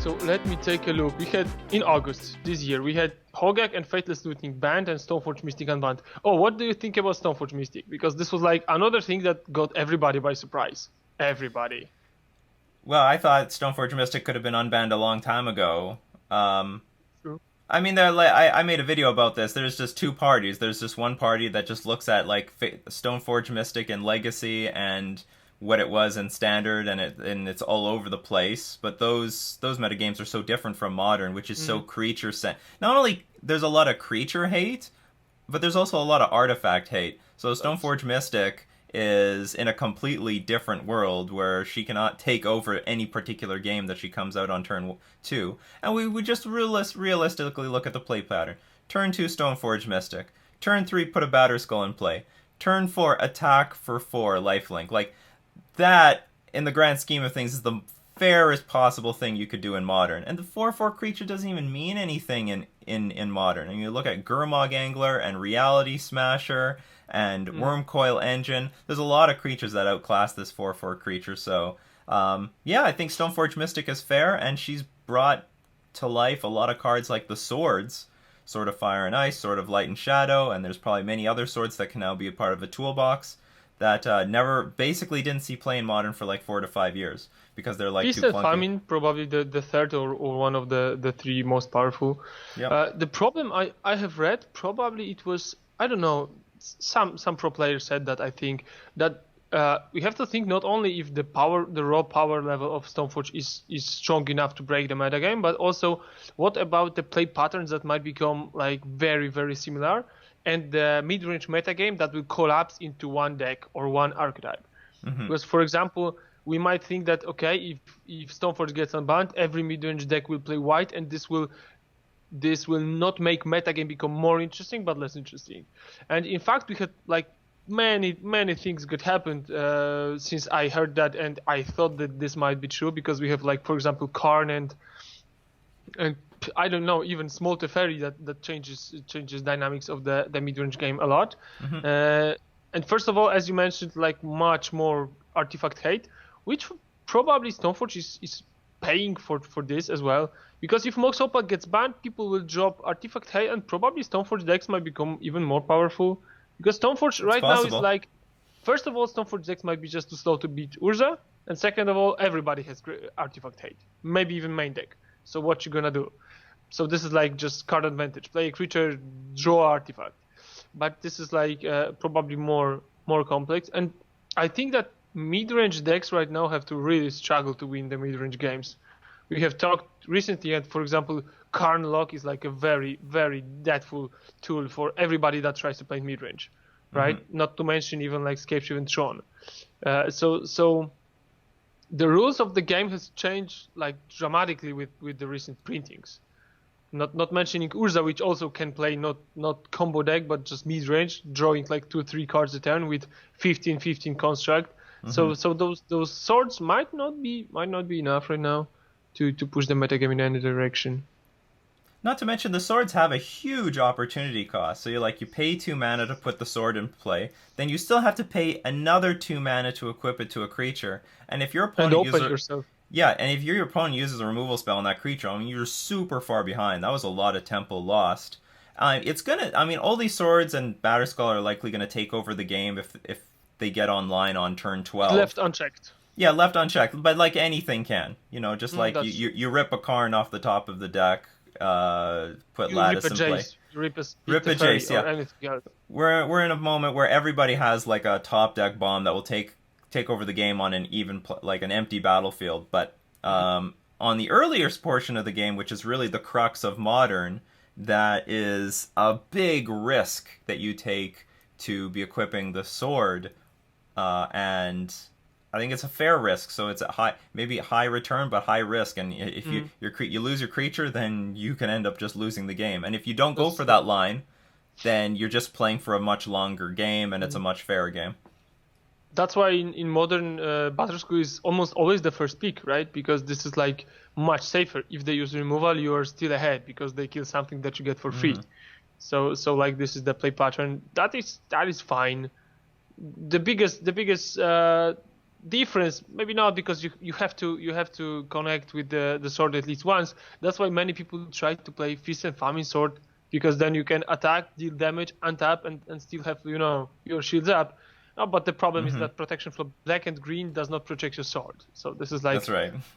So let me take a look. We had in August this year, we had Hogak and Faithless Looting banned and Stoneforge Mystic unbanned. Oh, what do you think about Stoneforge Mystic? Because this was like another thing that got everybody by surprise. Everybody. Well, I thought Stoneforge Mystic could have been unbanned a long time ago. True. I mean, I made a video about this. There's just two parties. There's just one party that just looks at like Stoneforge Mystic and Legacy and what it was in Standard, and it's all over the place. But those metagames are so different from Modern, which is so creature set. Not only there's a lot of creature hate, but there's also a lot of artifact hate. So Stoneforge Mystic is in a completely different world where she cannot take over any particular game that she comes out on turn 2. And we would just realistically look at the play pattern. Turn 2, Stoneforge Mystic. Turn 3, put a Batterskull in play. Turn 4, attack for 4, lifelink. Like, that, in the grand scheme of things, is the fairest possible thing you could do in Modern. And the 4/4 creature doesn't even mean anything in Modern. And you look at Gurmag Angler and Reality Smasher and Wormcoil Engine. There's a lot of creatures that outclass this 4/4 creature. So, yeah, I think Stoneforge Mystic is fair, and she's brought to life a lot of cards like the Swords, Sword of Fire and Ice, Sword of Light and Shadow, and there's probably many other swords that can now be a part of a toolbox that basically didn't see play in Modern for like 4 to 5 years because they're like Feast too and clunky. Famine, probably the third or one of the three most powerful. Yep. The problem I have read, probably it was, I don't know, some pro players said that, I think, that we have to think not only if the raw power level of Stoneforge is strong enough to break the metagame, but also what about the play patterns that might become like very, very similar, and the mid-range metagame that will collapse into one deck or one archetype. Because, for example, we might think that, okay, if Stoneforge gets unbanned, every mid-range deck will play white, and this will not make metagame become more interesting, but less interesting. And in fact, we had like many things that happened since I heard that, and I thought that this might be true, because we have, like, for example, Karn and I don't know, even Small Teferi that changes dynamics of the mid-range game a lot. And first of all, as you mentioned, like, much more artifact hate, which probably Stoneforge is paying for this as well. Because if Mox Opal gets banned, people will drop artifact hate, and probably Stoneforge decks might become even more powerful. Because Stoneforge now is like, first of all, Stoneforge decks might be just too slow to beat Urza, and second of all, everybody has artifact hate, maybe even main deck. So what you gonna do? So this is like just card advantage. Play a creature, draw artifact. But this is like probably more complex. And I think that mid-range decks right now have to really struggle to win the mid-range games. We have talked recently, and for example, Karn Lock is like a very, very deathful tool for everybody that tries to play mid-range, right? Not to mention even like Scapeshift Tron. So the rules of the game has changed like dramatically with the recent printings. Not mentioning Urza, which also can play not combo deck, but just mid-range, drawing like 2-3 cards a turn with 15/15 construct. So those swords might not be enough right now to push the metagame in any direction. Not to mention the swords have a huge opportunity cost. So you pay 2 mana to put the sword in play, then you still have to pay another 2 mana to equip it to a creature. And if your opponent yourself. Yeah, and if your opponent uses a removal spell on that creature, I mean, you're super far behind. That was a lot of tempo lost. All these swords and Batterskull are likely gonna take over the game if they get online on turn 12. Left unchecked. Yeah, left unchecked, but like anything can. Just like you rip a Karn off the top of the deck, put Lattice in play. You rip a Jace, yeah. Or anything else. We're in a moment where everybody has like a top deck bomb that will take over the game on an an empty battlefield. But on the earlier portion of the game, which is really the crux of Modern, that is a big risk that you take to be equipping the sword, and I think it's a fair risk. So it's maybe high return but high risk, and if you lose your creature, then you can end up just losing the game. And if you don't go for that line, then you're just playing for a much longer game, and it's a much fairer game. That's why in Modern, Batterskull is almost always the first pick, right? Because this is like much safer. If they use removal, you are still ahead because they kill something that you get for free. So like this is the play pattern. That is fine. The biggest difference. Maybe not, because you have to connect with the sword at least once. That's why many people try to play Feast and Famine sword, because then you can attack, deal damage, untap, and still have your shields up. No, but the problem is that protection from black and green does not protect your sword. So this is like That's right.